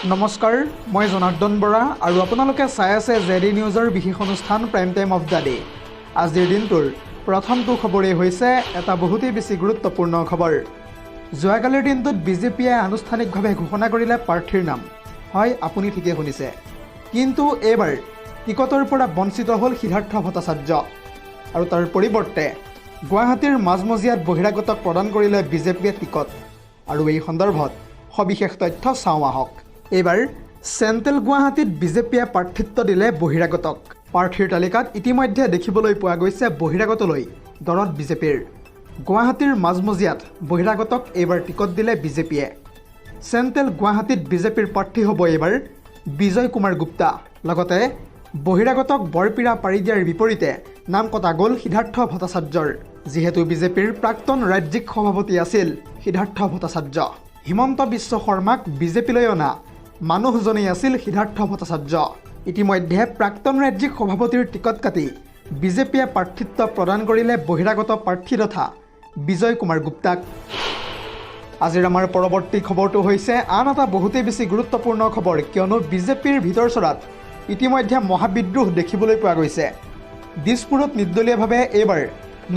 নমস্কাৰ, মই জনাৰ্দন বৰা আৰু আপোনালোকে চাই আছে জেডি নিউজৰ বিশেষ অনুষ্ঠান prime time of the day. আজিৰ দিনটোৰ প্ৰথমটো খবৰেই হৈছে এটা বহুতেই বেছি গুৰুত্বপূৰ্ণ খবৰ। যোৱাকালিৰ দিনটোত বিজেপিয়ে আনুষ্ঠানিকভাৱে ঘোষণা কৰিলে প্ৰাৰ্থীৰ নাম। হয়, আপুনি ঠিকেই শুনিছে, কিন্তু এইবাৰ টিকটৰ পৰা বঞ্চিত হ'ল সিদ্ধাৰ্থ ভট্টাচাৰ্য আৰু তাৰ পৰিৱৰ্তে গুৱাহাটীৰ মাজমজিয়াত বহিৰাগতক প্ৰদান কৰিলে বিজেপিয়ে টিকট। আৰু এই সন্দৰ্ভত সবিশেষ তথ্য চাওঁ আহক। এইবাৰ চেণ্ট্ৰেল গুৱাহাটীত বিজেপিয়ে প্ৰাৰ্থিত্ব দিলে বহিৰাগতক। প্ৰাৰ্থীৰ তালিকাত ইতিমধ্যে দেখিবলৈ পোৱা গৈছে বহিৰাগতলৈ দৰত বিজেপিৰ। গুৱাহাটীৰ মাজমজিয়াত বহিৰাগতক এইবাৰ টিকট দিলে বিজেপিয়ে। চেণ্ট্ৰেল গুৱাহাটীত বিজেপিৰ প্ৰাৰ্থী হ'ব এইবাৰ বিজয় কুমাৰ গুপ্তা। লগতে বহিৰাগতক বৰপীৰা পাৰি দিয়াৰ বিপৰীতে নাম কটা গ'ল সিদ্ধাৰ্থ ভট্টাচাৰ্যৰ। যিহেতু বিজেপিৰ প্ৰাক্তন ৰাজ্যিক সভাপতি আছিল সিদ্ধাৰ্থ ভট্টাচাৰ্য, হিমন্ত বিশ্ব শৰ্মাক বিজেপিলৈ অনা মানুহজনেই আছিল সিদ্ধাৰ্থ ভট্টাচাৰ্য। ইতিমধ্যে প্ৰাক্তন ৰাজ্যিক সভাপতিৰ টিকট কাটি বিজেপিয়ে প্ৰাৰ্থিত্ব প্ৰদান কৰিলে বহিৰাগত প্ৰাৰ্থী তথা বিজয় কুমাৰ গুপ্তাক। আজিৰ আমাৰ পৰৱৰ্তী খবৰটো হৈছে আন এটা বহুতেই বেছি গুৰুত্বপূৰ্ণ খবৰ, কিয়নো বিজেপিৰ ভিতৰচৰাত ইতিমধ্যে মহাবিদ্ৰোহ দেখিবলৈ পোৱা গৈছে। দিছপুৰত নিৰ্দলীয়ভাৱে এইবাৰ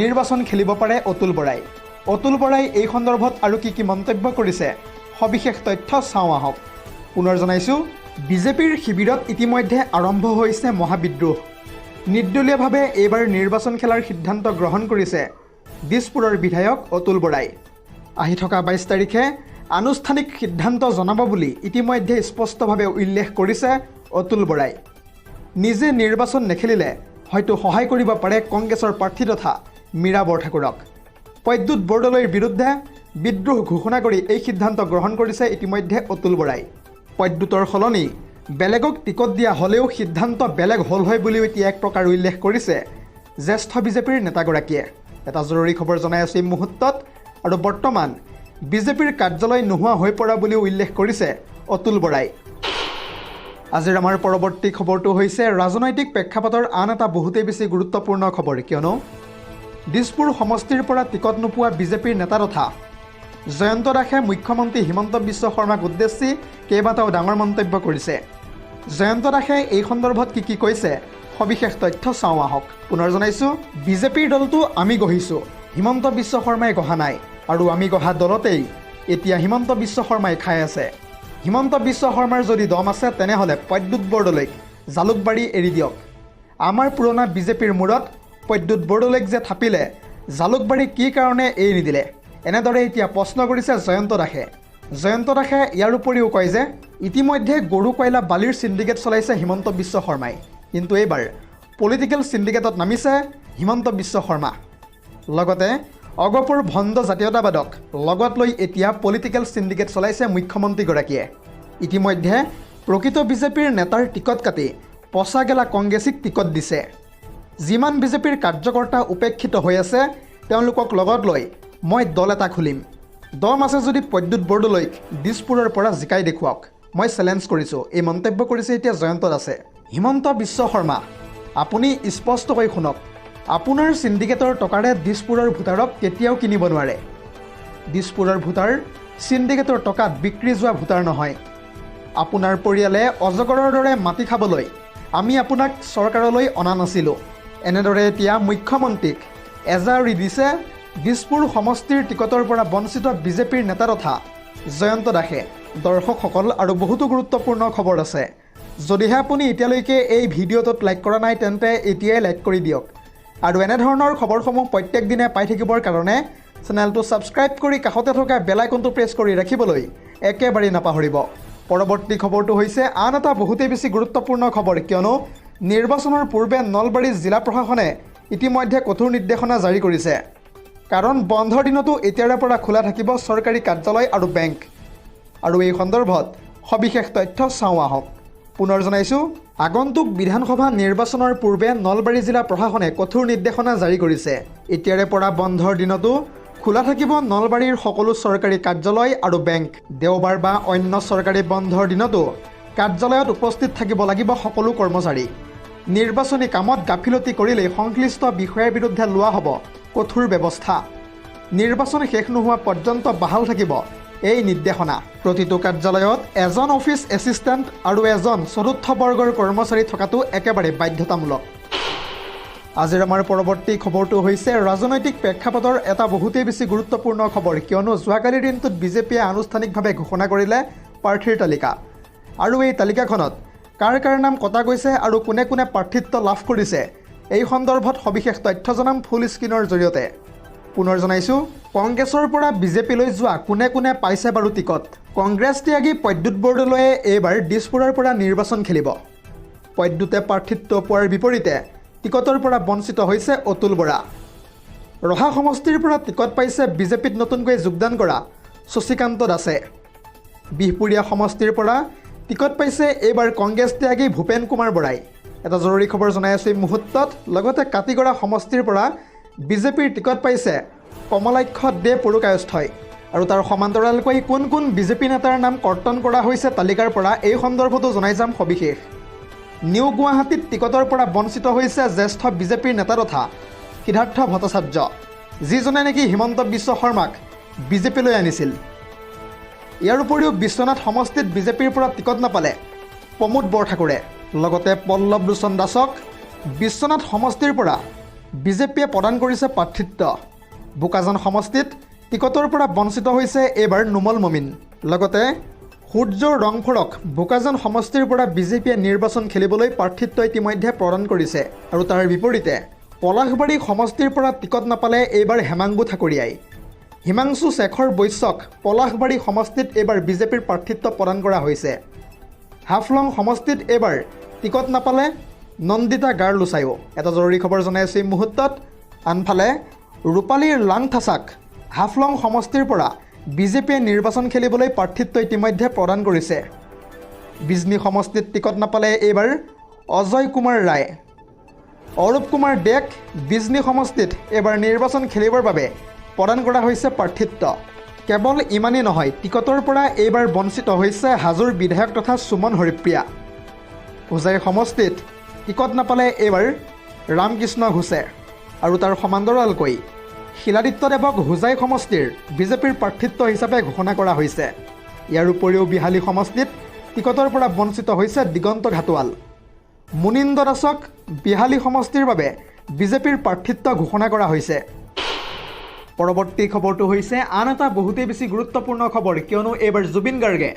নিৰ্বাচন খেলিব পাৰে অতুল বৰাই। অতুল বৰাই এই সন্দৰ্ভত আৰু কি মন্তব্য কৰিছে সবিশেষ তথ্য চাওঁ আহক। পুনৰ জনাইছোঁ, বিজেপিৰ শিবিৰত ইতিমধ্যে আৰম্ভ হৈছে মহাবিদ্ৰোহ। নিৰ্দলীয়ভাৱে এইবাৰ নিৰ্বাচন খেলাৰ সিদ্ধান্ত গ্ৰহণ কৰিছে দিছপুৰৰ বিধায়ক অতুল বৰাই। আহি থকা 22 তাৰিখে আনুষ্ঠানিক সিদ্ধান্ত জনাব বুলি ইতিমধ্যে স্পষ্টভাৱে উল্লেখ কৰিছে অতুল বৰাই। নিজে নিৰ্বাচন নেখেলিলে হয়তো সহায় কৰিব পাৰে কংগ্ৰেছৰ প্ৰাৰ্থী তথা মীৰা বৰঠাকুৰক। প্ৰদ্যুৎ বৰদলৈৰ বিৰুদ্ধে বিদ্ৰোহ ঘোষণা কৰি এই সিদ্ধান্ত গ্ৰহণ কৰিছে ইতিমধ্যে অতুল বৰাই। প্ৰদ্যুৎৰ সলনি বেলেগক টিকট দিয়া হ'লেও সিদ্ধান্ত বেলেগ হ'ল হয় বুলিও এতিয়া এক প্ৰকাৰ উল্লেখ কৰিছে জ্যেষ্ঠ বিজেপিৰ নেতাগৰাকীয়ে। এটা জৰুৰী খবৰ জনাই আছোঁ এই মুহূৰ্তত, আৰু বৰ্তমান বিজেপিৰ কাৰ্যালয় নোহোৱা হৈ পৰা বুলিও উল্লেখ কৰিছে অতুল বৰাই। আজিৰ আমাৰ পৰৱৰ্তী খবৰটো হৈছে ৰাজনৈতিক প্ৰেক্ষাপটৰ আন এটা বহুতেই বেছি গুৰুত্বপূৰ্ণ খবৰ, কিয়নো দিছপুৰ সমষ্টিৰ পৰা টিকট নোপোৱা বিজেপিৰ নেতা তথা জয়ন্ত দাসে মুখ্যমন্ত্ৰী হিমন্ত বিশ্ব শৰ্মাক উদ্দেশ্যি কেইবাটাও ডাঙৰ মন্তব্য কৰিছে। জয়ন্ত দাসে এই সন্দৰ্ভত কি কৈছে সবিশেষ তথ্য চাওঁ আহক। পুনৰ জনাইছোঁ, বিজেপিৰ দলটো আমি গঢ়িছোঁ, হিমন্ত বিশ্ব শৰ্মাই গঢ়া নাই, আৰু আমি গঢ়া দলতেই এতিয়া হিমন্ত বিশ্ব শৰ্মাই খাই আছে। হিমন্ত বিশ্ব শৰ্মাৰ যদি দম আছে তেনেহ'লে প্ৰদ্যুৎ বৰদলৈক জালুকবাৰী এৰি দিয়ক। আমাৰ পুৰণা বিজেপিৰ মূৰত প্ৰদ্যুৎ বৰদলৈক যে থাপিলে জালুকবাৰী কি কাৰণে এৰি নিদিলে, এনেদৰে এতিয়া প্ৰশ্ন কৰিছে জয়ন্ত দাসে। জয়ন্ত দাসে ইয়াৰ উপৰিও কয় যে ইতিমধ্যে গৰু কয়লা বালিৰ চিণ্ডিকেট চলাইছে হিমন্ত বিশ্ব শৰ্মাই, কিন্তু এইবাৰ পলিটিকেল চিণ্ডিকেটত নামিছে হিমন্ত বিশ্ব শৰ্মা। লগতে অগপুৰ ভণ্ড জাতীয়তাবাদক লগত লৈ এতিয়া পলিটিকেল চিণ্ডিকেট চলাইছে মুখ্যমন্ত্ৰীগৰাকীয়ে। ইতিমধ্যে প্ৰকৃত বিজেপিৰ নেতাৰ টিকট কাটি পচা গেলা কংগ্ৰেছীক টিকট দিছে। যিমান বিজেপিৰ কাৰ্যকৰ্তা উপেক্ষিত হৈ আছে তেওঁলোকক লগত লৈ মই দল এটা খুলিম। দম আছে যদি প্ৰদ্যুৎ বৰদলৈক দিছপুৰৰ পৰা জিকাই দেখুৱাওক, মই চেলেঞ্জ কৰিছোঁ, এই মন্তব্য কৰিছে এতিয়া জয়ন্ত দাসে। হিমন্ত বিশ্ব শৰ্মা, আপুনি স্পষ্টকৈ শুনক, আপোনাৰ চিণ্ডিকেটৰ টকাৰে দিছপুৰৰ ভোটাৰক কেতিয়াও কিনিব নোৱাৰে। দিছপুৰৰ ভোটাৰ চিণ্ডিকেটৰ টকাত বিক্ৰী যোৱা ভোটাৰ নহয়। আপোনাৰ পৰিয়ালে অজগৰৰ দৰে মাটি খাবলৈ আমি আপোনাক চৰকাৰলৈ অনা নাছিলোঁ। এনেদৰে এতিয়া মুখ্যমন্ত্ৰীক এজাৰি দিছে দিছপুৰ সমষ্টিৰ টিকটৰ পৰা বঞ্চিত বিজেপিৰ নেতা তথা জয়ন্ত দাসে। দৰ্শকসকল, আৰু বহুতো গুৰুত্বপূৰ্ণ খবৰ আছে। যদিহে আপুনি এতিয়ালৈকে এই ভিডিঅ'টোত লাইক কৰা নাই তেন্তে এতিয়াই লাইক কৰি দিয়ক, আৰু এনেধৰণৰ খবৰসমূহ প্ৰত্যেক দিনে পাই থাকিবৰ কাৰণে চেনেলটো ছাবস্ক্ৰাইব কৰি কাষতে থকা বেল আইকনটো প্ৰেছ কৰি ৰাখিবলৈ একেবাৰেই নাপাহৰিব। পৰৱৰ্তী খবৰটো হৈছে আন এটা বহুতেই বেছি গুৰুত্বপূৰ্ণ খবৰ, কিয়নো নিৰ্বাচনৰ পূৰ্বে নলবাৰী জিলা প্ৰশাসনে ইতিমধ্যে কঠোৰ নিৰ্দেশনা জাৰি কৰিছে। কাৰণ বন্ধৰ দিনতো এতিয়াৰে পৰা খোলা থাকিব চৰকাৰী কাৰ্যালয় আৰু বেংক। আৰু এই সন্দৰ্ভত সবিশেষ তথ্য চাওঁ আহক। পুনৰ জনাইছোঁ, আগন্তুক বিধানসভা নিৰ্বাচনৰ পূৰ্বে নলবাৰী জিলা প্ৰশাসনে কঠোৰ নিৰ্দেশনা জাৰি কৰিছে। এতিয়াৰে পৰা বন্ধৰ দিনতো খোলা থাকিব নলবাৰীৰ সকলো চৰকাৰী কাৰ্যালয় আৰু বেংক। দেওবাৰ বা অন্য চৰকাৰী বন্ধৰ দিনতো কাৰ্যালয়ত উপস্থিত থাকিব লাগিব সকলো কৰ্মচাৰী। নিৰ্বাচনী কামত গাফিলতি কৰিলেই সংশ্লিষ্ট বিষয়াৰ বিৰুদ্ধে লোৱা হ'ব কঠোৰ ব্যৱস্থা। নিৰ্বাচন শেষ নোহোৱা পৰ্যন্ত বাহাল থাকিব এই নিৰ্দেশনা। প্ৰতিটো কাৰ্যালয়ত এজন অফিচ এছিষ্টেণ্ট আৰু এজন চতুৰ্থ বৰ্গৰ কৰ্মচাৰী থকাটো একেবাৰে বাধ্যতামূলক। আজিৰ আমাৰ পৰৱৰ্তী খবৰটো হৈছে ৰাজনৈতিক প্ৰেক্ষাপটৰ এটা বহুতেই বেছি গুৰুত্বপূৰ্ণ খবৰ, কিয়নো যোৱাকালিৰ দিনটোত বিজেপিয়ে আনুষ্ঠানিকভাৱে ঘোষণা কৰিলে প্ৰাৰ্থীৰ তালিকা। আৰু এই তালিকাখনত কাৰ কাৰ নাম কটা গৈছে আৰু কোনে কোনে প্ৰাৰ্থিত্ব লাভ কৰিছে, এই সন্দৰ্ভত সবিশেষ তথ্য জনাম ফুল স্ক্ৰীনৰ জৰিয়তে। পুনৰ জনাইছোঁ, কংগ্ৰেছৰ পৰা বিজেপিলৈ যোৱা কোনে কোনে পাইছে বাৰু টিকট। কংগ্ৰেছ ত্যাগী প্ৰদ্যুৎ বৰদলৈয়ে এইবাৰ দিছপুৰৰ পৰা নিৰ্বাচন খেলিব। প্ৰদ্যুতে প্ৰাৰ্থিত্ব পোৱাৰ বিপৰীতে টিকটৰ পৰা বঞ্চিত হৈছে অতুল বৰা। ৰহা সমষ্টিৰ পৰা টিকট পাইছে বিজেপিত নতুনকৈ যোগদান কৰা শশীকান্ত দাসে। বিহপুৰীয়া সমষ্টিৰ পৰা টিকট পাইছে এইবাৰ কংগ্ৰেছ ত্যাগী ভূপেন কুমাৰ বৰাই। এটা জৰুৰী খবৰ জনাই আছোঁ এই মুহূৰ্তত। লগতে কাটিগড়া সমষ্টিৰ পৰা বিজেপিৰ টিকট পাইছে কমলাক্ষ দে পুৰকায়স্থই। আৰু তাৰ সমান্তৰালকৈ কোন কোন বিজেপি নেতাৰ নাম কৰ্তন কৰা হৈছে তালিকাৰ পৰা, এই সন্দৰ্ভতো জনাই যাম সবিশেষ। নিউ গুৱাহাটীত টিকটৰ পৰা বঞ্চিত হৈছে জ্যেষ্ঠ বিজেপিৰ নেতা তথা সিদ্ধাৰ্থ ভট্টাচাৰ্য, যিজনে নেকি হিমন্ত বিশ্ব শৰ্মাক বিজেপিলৈ আনিছিল। ইয়াৰ উপৰিও বিশ্বনাথ সমষ্টিত বিজেপিৰ পৰা টিকট নাপালে প্ৰমোদ বৰঠাকুৰে। লগতে পল্লৱ লোচন দাসক বিশ্বনাথ সমষ্টিৰ পৰা বিজেপিয়ে প্ৰদান কৰিছে প্ৰাৰ্থিত্ব। বোকাজান সমষ্টিত টিকটৰ পৰা বঞ্চিত হৈছে এইবাৰ নুমল মমিন। লগতে সূৰ্যৰ ৰংফৰক বোকাজান সমষ্টিৰ পৰা বিজেপিয়ে নিৰ্বাচন খেলিবলৈ প্ৰাৰ্থিত্ব ইতিমধ্যে প্ৰদান কৰিছে। আৰু তাৰ বিপৰীতে পলাশবাৰী সমষ্টিৰ পৰা টিকট নাপালে এইবাৰ হেমাংগু ঠাকুৰীয়াই। হিমাংশু শেখৰ বৈশ্যক পলাশবাৰী সমষ্টিত এইবাৰ বিজেপিৰ প্ৰাৰ্থিত্ব প্ৰদান কৰা হৈছে। হাফলং সমষ্টিত এইবাৰ টিকট নাপালে নন্দিতা গাৰলুচাইও। এটা জৰুৰী খবৰ জনাই আছোঁ এই মুহূৰ্তত। আনফালে ৰূপালীৰ লাংথাচাক হাফলং সমষ্টিৰ পৰা বিজেপিয়ে নিৰ্বাচন খেলিবলৈ প্ৰাৰ্থিত্ব ইতিমধ্যে প্ৰদান কৰিছে। বিজনী সমষ্টিত টিকট নাপালে এইবাৰ অজয় কুমাৰ ৰায়। অৰূপ কুমাৰ ডেক বিজনী সমষ্টিত এইবাৰ নিৰ্বাচন খেলিবৰ বাবে প্ৰদান কৰা হৈছে প্ৰাৰ্থিত্ব। কেৱল ইমানেই নহয়, টিকটৰ পৰা এইবাৰ বঞ্চিত হৈছে হাজোৰ বিধায়ক তথা সুমন হৰিপ্ৰিয়া। হোজাই সমষ্টিত টিকট নাপালে এইবাৰ ৰামকৃষ্ণ ঘোষে। আৰু তাৰ সমান্তৰালকৈ শিলাদিত্যদেৱক হোজাই সমষ্টিৰ বিজেপিৰ প্ৰাৰ্থিত্ব হিচাপে ঘোষণা কৰা হৈছে। ইয়াৰ উপৰিও বিহালী সমষ্টিত টিকটৰ পৰা বঞ্চিত হৈছে দিগন্ত ঘাটোৱাল। মুনিন্দ দাসক বিহালী সমষ্টিৰ বাবে বিজেপিৰ প্ৰাৰ্থিত্ব ঘোষণা কৰা হৈছে। পৰৱৰ্তী খবৰটো হৈছে আন এটা বহুতেই বেছি গুৰুত্বপূৰ্ণ খবৰ, কিয়নো এইবাৰ জুবিন গাৰ্গে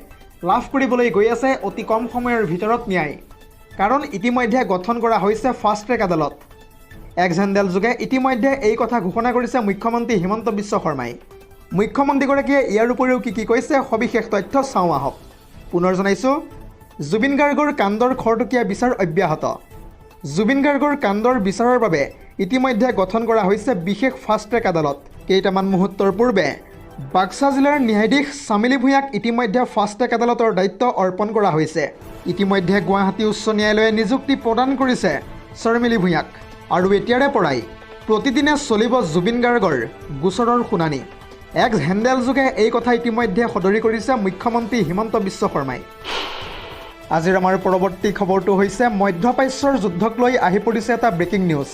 লাভ কৰিবলৈ গৈ আছে অতি কম সময়ৰ ভিতৰত ন্যায়। কাৰণ ইতিমধ্যে গঠন কৰা হৈছে ফাষ্ট ট্ৰেক আদালত। এক্স হেণ্ডেল যোগে ইতিমধ্যে এই কথা ঘোষণা কৰিছে মুখ্যমন্ত্ৰী হিমন্ত বিশ্ব শৰ্মাই। মুখ্যমন্ত্ৰীগৰাকীয়ে ইয়াৰ উপৰিও কি কৈছে সবিশেষ তথ্য চাওঁ আহক। পুনৰ জনাইছোঁ, জুবিন গাৰ্গৰ কাণ্ডৰ খৰতকীয়া বিচাৰ অব্যাহত। জুবিন গাৰ্গৰ কাণ্ডৰ বিচাৰৰ বাবে ইতিমধ্যে গঠন কৰা হৈছে বিশেষ ফাষ্ট ট্ৰেক আদালত। কেইটামান মুহূৰ্তৰ পূৰ্বে বাক্সা জিলাৰ ন্যায়াধীশ চামিলি ভূঞাক ইতিমধ্যে ফাষ্ট ট্ৰেক আদালতৰ দায়িত্ব অৰ্পণ কৰা হৈছে। ইতিমধ্যে গুৱাহাটী উচ্চ ন্যায়ালয়ে নিযুক্তি প্ৰদান কৰিছে শৰ্মিলি ভূঞাক। আৰু এতিয়াৰে পৰাই প্ৰতিদিনে চলিব জুবিন গাৰ্গৰ গোচৰৰ শুনানি। এক্স হেণ্ডেল যোগে এই কথা ইতিমধ্যে সদৰি কৰিছে মুখ্যমন্ত্ৰী হিমন্ত বিশ্ব শৰ্মাই। আজিৰ আমাৰ পৰৱৰ্তী খবৰটো হৈছে মধ্যপ্ৰাচ্যৰ যুদ্ধক লৈ আহি পৰিছে এটা ব্ৰেকিং নিউজ।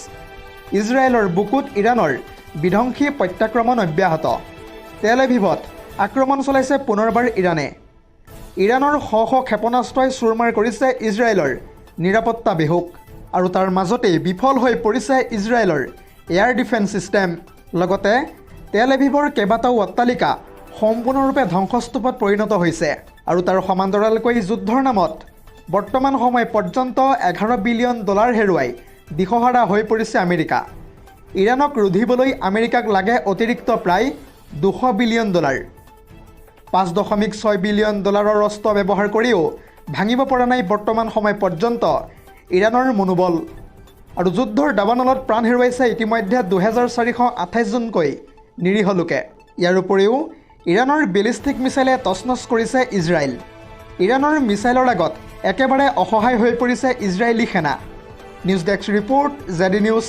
ইজৰাইলৰ বুকুত ইৰাণৰ বিধ্বংসী প্ৰত্যাক্ৰমণ অব্যাহত। তেল এভিভত আক্ৰমণ চলাইছে পুনৰবাৰ ইৰাণে। ইৰাণৰ শ শ ক্ষেপণাস্ত্ৰই চুৰমাৰ কৰিছে ইজৰাইলৰ নিৰাপত্তা বেহুক। আৰু তাৰ মাজতেই বিফল হৈ পৰিছে ইজৰাইলৰ এয়াৰ ডিফেন্স ছিষ্টেম। লগতে তেল এভিভৰ কেইবাটাও অট্টালিকা সম্পূৰ্ণৰূপে ধ্বংসস্তূপত পৰিণত হৈছে। আৰু তাৰ সমান্তৰালকৈ যুদ্ধৰ নামত বৰ্তমান সময় পৰ্যন্ত $11 বিলিয়ন হেৰুৱাই দিশহাৰা হৈ পৰিছে আমেৰিকা। ইৰাণক ৰুধিবলৈ আমেৰিকাক লাগে অতিৰিক্ত প্ৰায় $200 বিলিয়ন। $5.6 বিলিয়ন অস্ত্ৰ ব্যৱহাৰ কৰিও ভাঙিব পৰা নাই বৰ্তমান সময় পৰ্যন্ত ইৰাণৰ মনোবল। আৰু যুদ্ধৰ দাবানলত প্ৰাণ হেৰুৱাইছে ইতিমধ্যে 2428 জনকৈ নিৰীহ লোকে। ইয়াৰ উপৰিও ইৰাণৰ বেলিষ্টিক মিছাইলে তছনছ কৰিছে ইজৰাইল। ইৰাণৰ মিছাইলৰ আগত একেবাৰে অসহায় হৈ পৰিছে ইজৰাইলী সেনা। News desk report, ZD news.